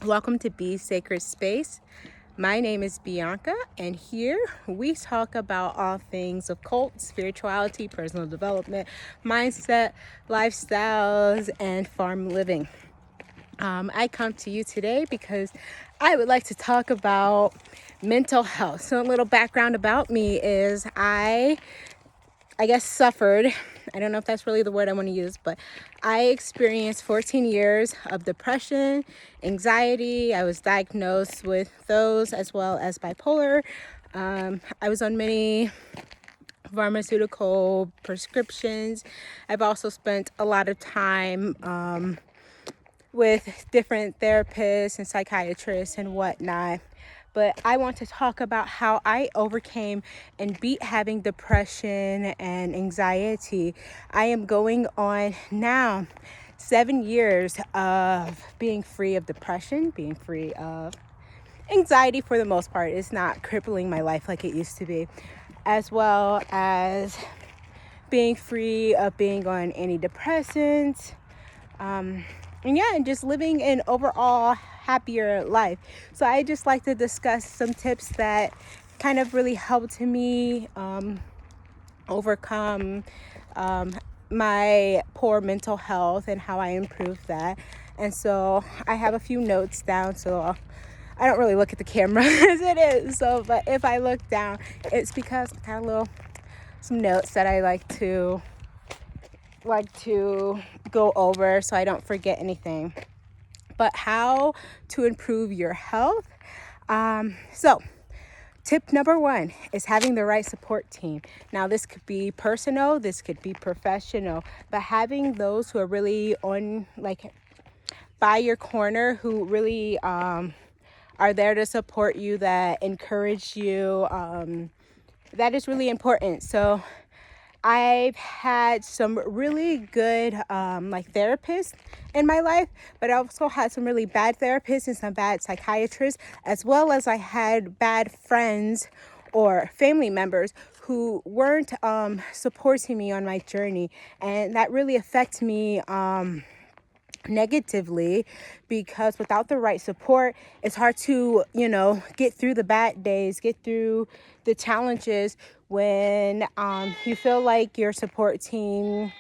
Welcome to Be Sacred Space. My name is Byanca, and here we talk about all things occult, spirituality, personal development, mindset, lifestyles, and farm living. I come to you today because I would like to talk about mental health. So a little background about me is I guess suffered. I don't know if that's really the word I want to use, but I experienced 14 years of depression, anxiety. I was diagnosed with those as well as bipolar. I was on many pharmaceutical prescriptions. I've also spent a lot of time with different therapists and psychiatrists and whatnot. But I want to talk about how I overcame and beat having depression and anxiety. I am going on now 7 years of being free of depression, being free of anxiety for the most part. It's not crippling my life like it used to be, as well as being free of being on antidepressants. And just living an overall happier life. So I just like to discuss some tips that kind of really helped me overcome my poor mental health and how I improved that. And so I have a few notes down, so I don't really look at the camera as it is. So, but if I look down, it's because I got some notes that I like to go over so I don't forget anything. But how to improve your health. So tip number 1 is having the right support team. Now this could be personal, this could be professional, but having those who are really on by your corner, who really are there to support you, that encourage you, that is really important. So I've had some really good therapists in my life, but I also had some really bad therapists and some bad psychiatrists, as well as I had bad friends or family members who weren't supporting me on my journey, and that really affected me negatively, because without the right support, it's hard to get through the bad days, get through the challenges when you feel like your support team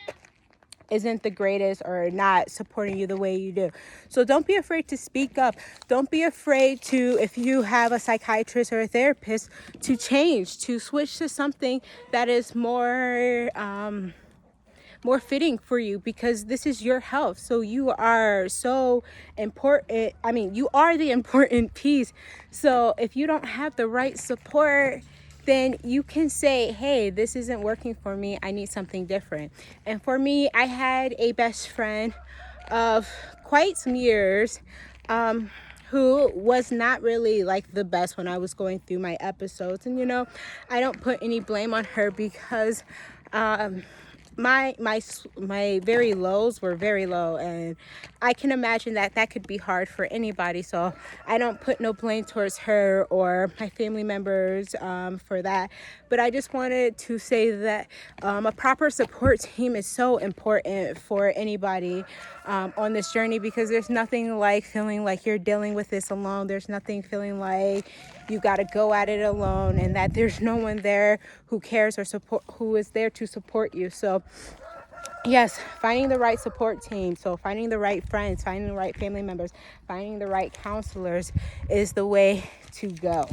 isn't the greatest or not supporting you the way you do. So don't be afraid to speak up. Don't be afraid to, if you have a psychiatrist or a therapist, to switch to something that is more fitting for you, because this is your health. So you are so important. I mean, you are the important piece. So if you don't have the right support, then you can say, hey, this isn't working for me. I need something different. And for me, I had a best friend of quite some years who was not really like the best when I was going through my episodes. And, I don't put any blame on her, because my very lows were very low, and I can imagine that could be hard for anybody. So I don't put no blame towards her or my family members for that. But I just wanted to say that a proper support team is so important for anybody on this journey, because there's nothing like feeling like you're dealing with this alone. There's nothing feeling like you got to go at it alone, and that there's no one there who cares or who is there to support you. So yes, finding the right support team, so finding the right friends, finding the right family members, finding the right counselors is the way to go.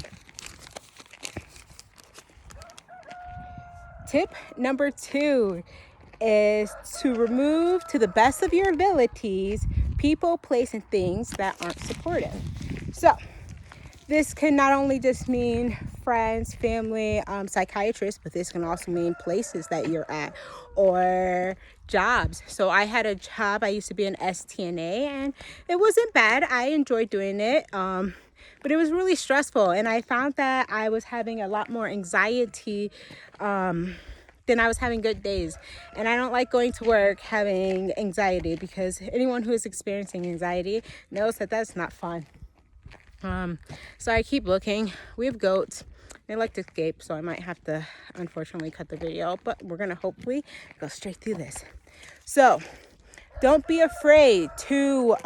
Tip number 2 is to remove, to the best of your abilities, people, place, and things that aren't supportive. So this can not only just mean friends, family, psychiatrists, but this can also mean places that you're at or jobs. So I had a job. I used to be an STNA, and it wasn't bad. I enjoyed doing it. But it was really stressful, and I found that I was having a lot more anxiety than I was having good days. And I don't like going to work having anxiety, because anyone who is experiencing anxiety knows that that's not fun. So I keep looking. We have goats. They like to escape, so I might have to unfortunately cut the video, but we're gonna hopefully go straight through this. So don't be afraid to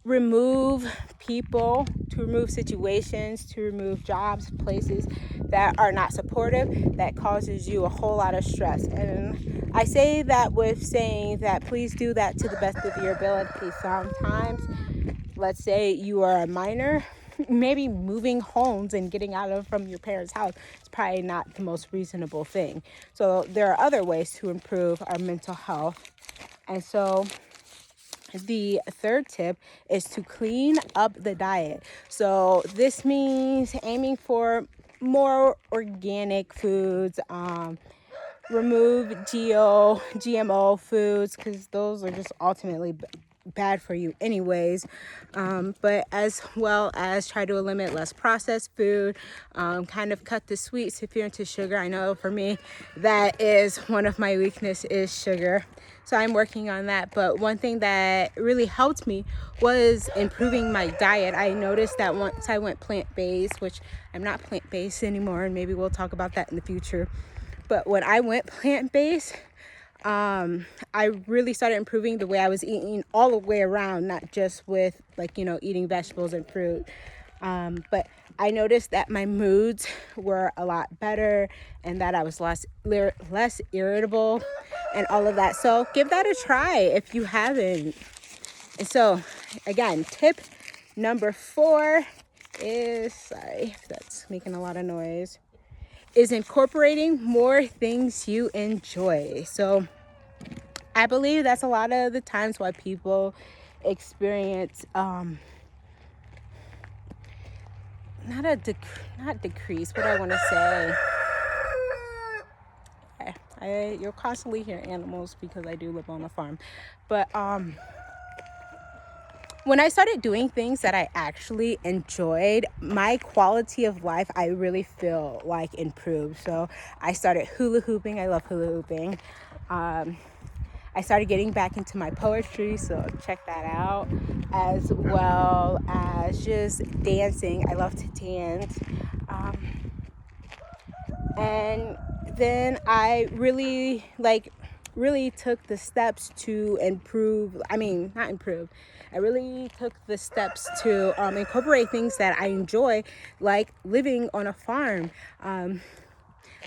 remove people, to remove situations, to remove jobs, places that are not supportive, that causes you a whole lot of stress. And I say that with saying that please do that to the best of your ability. Sometimes, let's say you are a minor, maybe moving homes and getting out of from your parents' house is probably not the most reasonable thing. So there are other ways to improve our mental health. And so the third tip is to clean up the diet. So this means aiming for more organic foods, remove GMO foods, because those are just ultimately bad for you anyways, but as well as try to eliminate less processed food, kind of cut the sweets if you're into sugar. I know for me that is one of my weakness is sugar, so I'm working on that. But one thing that really helped me was improving my diet. I noticed that once I went plant-based, which I'm not plant-based anymore, and maybe we'll talk about that in the future, but when I went plant-based, I really started improving the way I was eating all the way around, not just with eating vegetables and fruit. But I noticed that my moods were a lot better and that I was less irritable and all of that. So give that a try if you haven't. And so again, tip number 4 is, sorry if that's making a lot of noise, is incorporating more things you enjoy. So I believe that's a lot of the times why people experience not decrease, what do I want to say? You'll constantly hear animals because I do live on a farm. But when I started doing things that I actually enjoyed, my quality of life, I really feel like improved. So I started hula hooping. I love hula hooping. I started getting back into my poetry, so check that out, as well as just dancing. I love to dance. And then I really took the steps to I really took the steps to incorporate things that I enjoy, like living on a farm.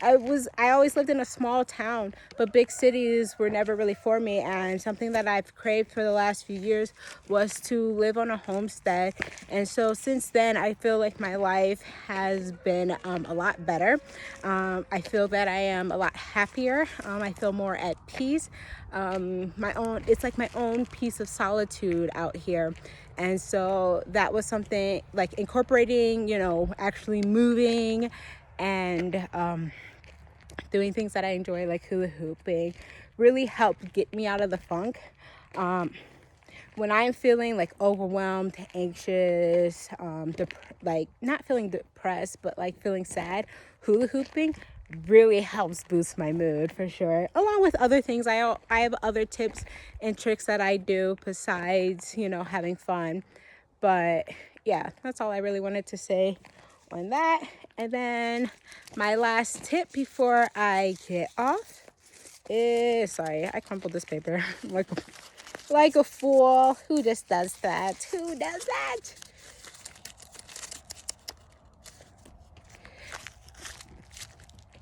I always lived in a small town, but big cities were never really for me. And something that I've craved for the last few years was to live on a homestead. And so since then, I feel like my life has been a lot better. I feel that I am a lot happier. I feel more at peace. It's like my own piece of solitude out here. And so that was something like incorporating, actually moving and doing things that I enjoy, like hula hooping, really helped get me out of the funk. When I'm feeling like overwhelmed, anxious, not feeling depressed, but like feeling sad, hula hooping really helps boost my mood for sure. Along with other things, I have other tips and tricks that I do besides, having fun. But yeah, that's all I really wanted to say on that. And then my last tip before I get off is, sorry, I crumpled this paper like a fool. Who just does that? Who does that?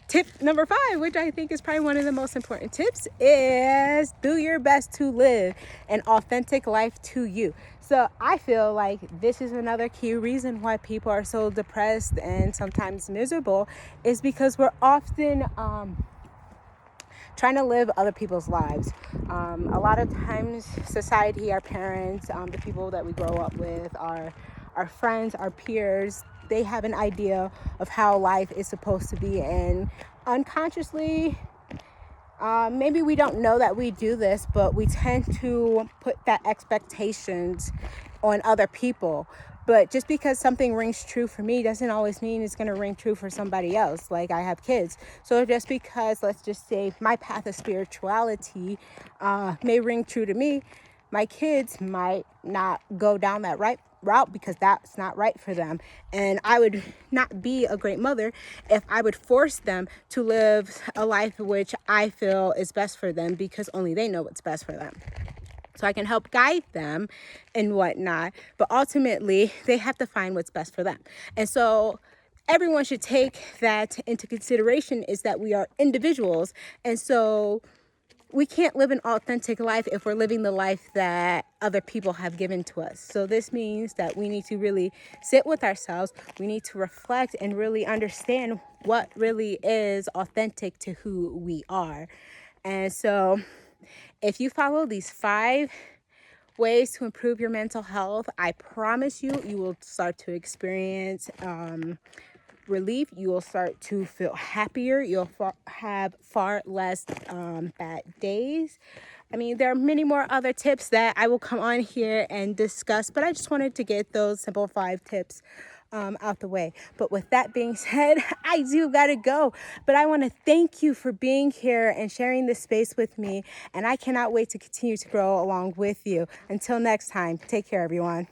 Tip number 5, which I think is probably one of the most important tips, is do your best to live an authentic life to you. So I feel like this is another key reason why people are so depressed and sometimes miserable, is because we're often trying to live other people's lives. A lot of times society, our parents, the people that we grow up with, our friends, our peers, they have an idea of how life is supposed to be, and unconsciously, maybe we don't know that we do this, but we tend to put that expectations on other people. But just because something rings true for me doesn't always mean it's going to ring true for somebody else. Like, I have kids. So just because, let's just say, my path of spirituality may ring true to me, my kids might not go down that route because that's not right for them. And I would not be a great mother if I would force them to live a life which I feel is best for them, because only they know what's best for them. so I can help guide them and whatnot. But ultimately, they have to find what's best for them. And so everyone should take that into consideration, is that we are individuals. And so we can't live an authentic life if we're living the life that other people have given to us. So this means that we need to really sit with ourselves. We need to reflect and really understand what really is authentic to who we are. And so if you follow these 5 ways to improve your mental health, I promise you, you will start to experience relief. You will start to feel happier. You'll have far less bad days. I mean, there are many more other tips that I will come on here and discuss, but I just wanted to get those simple 5 tips out the way. But with that being said, I do gotta go. But I want to thank you for being here and sharing this space with me. And I cannot wait to continue to grow along with you. Until next time, take care, everyone.